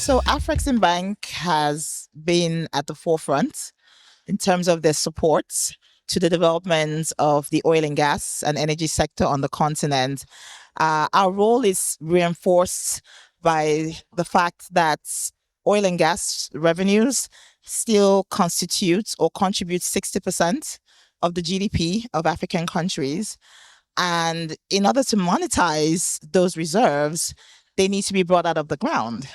So Afreximbank has been at the forefront in terms of their support to the development of the oil and gas and energy sector on the continent. Our role is reinforced by the fact that oil and gas revenues still constitute or contribute 60% of the GDP of African countries. And in order to monetize those reserves, they need to be brought out of the ground.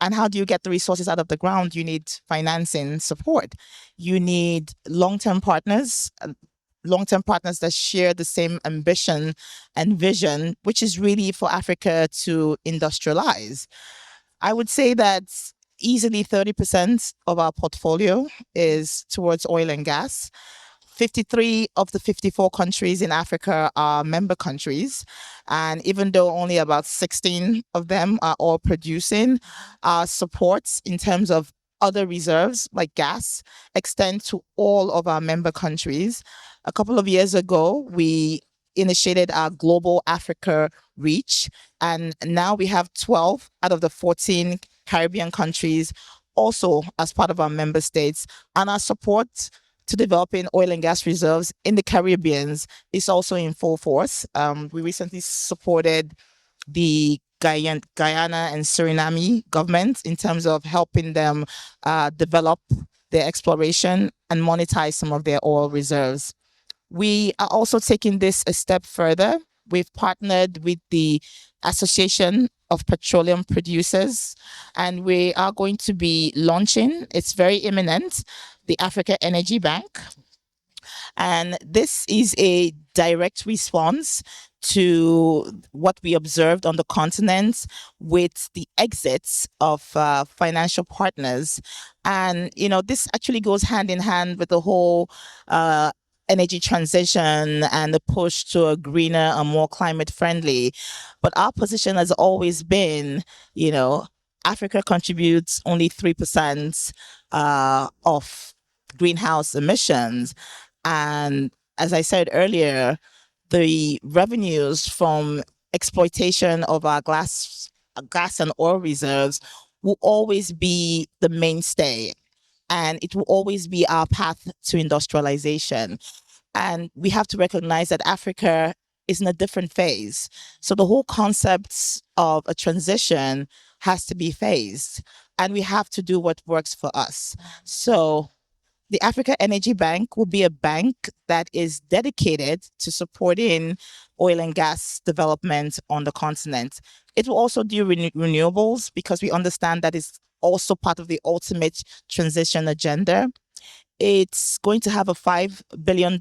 And how do you get the resources out of the ground? You need financing support. You need long-term partners that share the same ambition and vision, which is really for Africa to industrialize. I would say that easily 30% of our portfolio is towards oil and gas. 53 of the 54 countries in Africa are member countries. And even though only about 16 of them are all producing, our supports in terms of other reserves like gas extend to all of our member countries. A couple of years ago, we initiated our global Africa reach, and now we have 12 out of the 14 Caribbean countries also as part of our member states, and our support to developing oil and gas reserves in the Caribbean is also in full force. We recently supported the Guyana and Suriname governments in terms of helping them develop their exploration and monetize some of their oil reserves. We are also taking this a step further. We've partnered with the Association of Petroleum Producers, and we are going to be launching, it's very imminent, the Africa Energy Bank. And this is a direct response to what we observed on the continent with the exits of financial partners. And, this actually goes hand in hand with the whole energy transition and the push to a greener and more climate friendly. But our position has always been, Africa contributes only 3% of greenhouse emissions. And as I said earlier, the revenues from exploitation of our gas and oil reserves will always be the mainstay. And it will always be our path to industrialization. And we have to recognize that Africa is in a different phase. So the whole concept of a transition has to be phased. And we have to do what works for us. So the Africa Energy Bank will be a bank that is dedicated to supporting oil and gas development on the continent. It will also do renewables because we understand that is also part of the ultimate transition agenda. It's going to have a $5 billion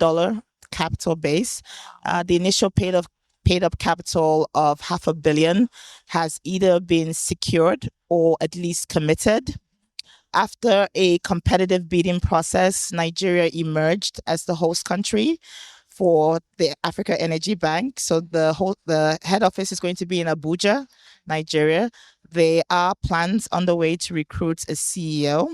capital base. The initial paid up capital of $500 million has either been secured or at least committed. After a competitive bidding process, Nigeria emerged as the host country for the Africa Energy Bank. So the head office is going to be in Abuja, Nigeria. There are plans underway to recruit a CEO.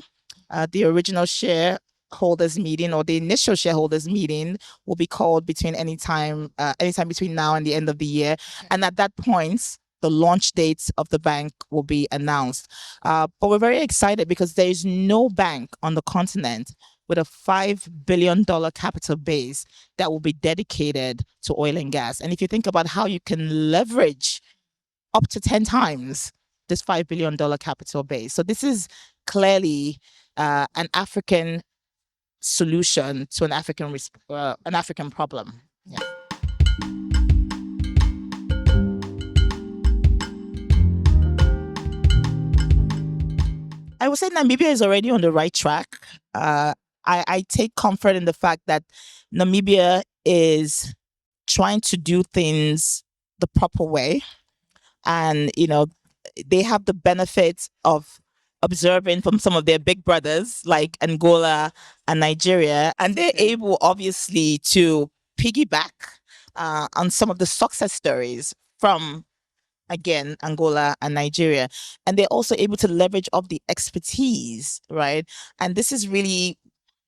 The original shareholders meeting or the initial shareholders meeting will be called anytime between now and the end of the year. And at that point, the launch dates of the bank will be announced. But we're very excited because there is no bank on the continent with a $5 billion capital base that will be dedicated to oil and gas. And if you think about how you can leverage up to 10 times this $5 billion capital base. So this is clearly an African solution to an African problem. Yeah. I would say Namibia is already on the right track. I take comfort in the fact that Namibia is trying to do things the proper way. And, they have the benefit of observing from some of their big brothers like Angola and Nigeria. And they're able, obviously, to piggyback on some of the success stories from, again, Angola and Nigeria. And they're also able to leverage off the expertise, right? And this is really,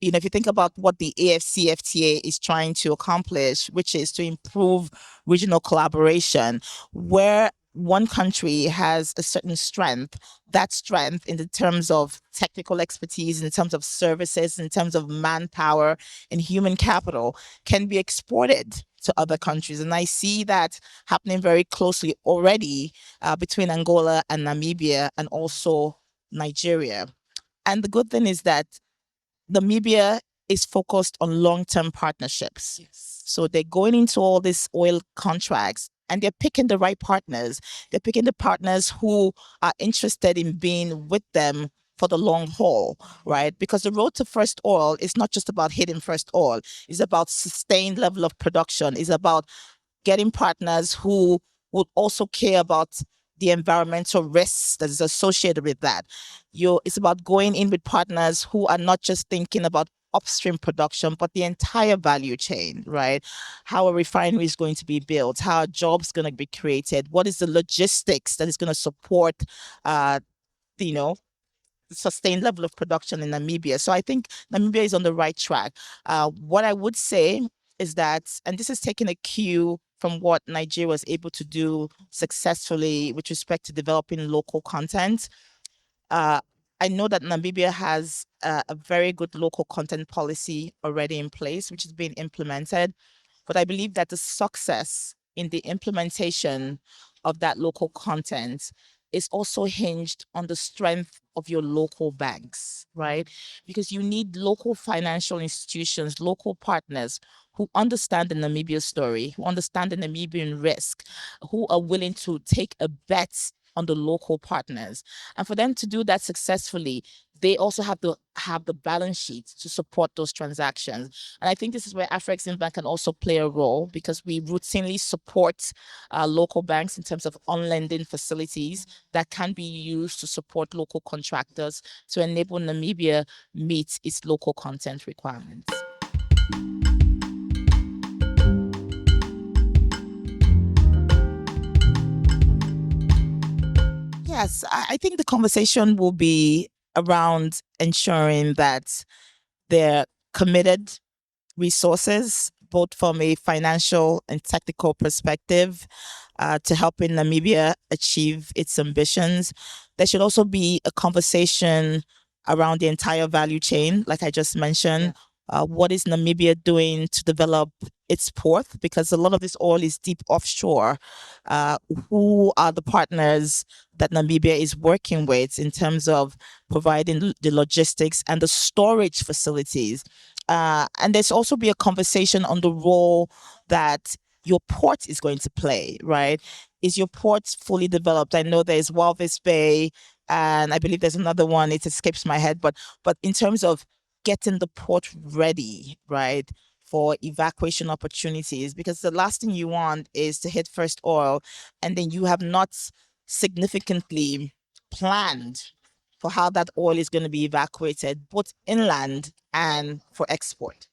if you think about what the AFCFTA is trying to accomplish, which is to improve regional collaboration, where one country has a certain strength, that strength in the terms of technical expertise, in terms of services, in terms of manpower and human capital can be exported to other countries. And I see that happening very closely already between Angola and Namibia and also Nigeria. And the good thing is that Namibia is focused on long-term partnerships. Yes. So they're going into all these oil contracts and they're picking the right partners. They're picking the partners who are interested in being with them for the long haul, right? Because the road to first oil is not just about hitting first oil. It's about sustained level of production. It's about getting partners who would also care about the environmental risks that is associated with that. It's about going in with partners who are not just thinking about upstream production, but the entire value chain, right? How a refinery is going to be built, how a job's going to be created, what is the logistics that is going to support, uh, you know, sustained level of production in Namibia. So I think Namibia is on the right track. What I would say is that, and this is taking a cue from what Nigeria was able to do successfully with respect to developing local content. Uh, I know that Namibia has a very good local content policy already in place, which is being implemented. But I believe that the success in the implementation of that local content is also hinged on the strength of your local banks, right? Because you need local financial institutions, local partners who understand the Namibia story, who understand the Namibian risk, who are willing to take a bet on the local partners. And for them to do that successfully, they also have to have the balance sheet to support those transactions. And I think this is where Afreximbank can also play a role because we routinely support local banks in terms of on-lending facilities that can be used to support local contractors to enable Namibia meet its local content requirements. Yes, I think the conversation will be around ensuring that they're committed resources, both from a financial and technical perspective, to helping Namibia achieve its ambitions. There should also be a conversation around the entire value chain, like I just mentioned. Yeah. What is Namibia doing to develop its port? Because a lot of this oil is deep offshore. Who are the partners that Namibia is working with in terms of providing the logistics and the storage facilities? And there's also be a conversation on the role that your port is going to play, right? Is your port fully developed? I know there's Walvis Bay, and I believe there's another one. It escapes my head, but in terms of getting the port ready, right, for evacuation opportunities, because the last thing you want is to hit first oil, and then you have not significantly planned for how that oil is going to be evacuated, both inland and for export.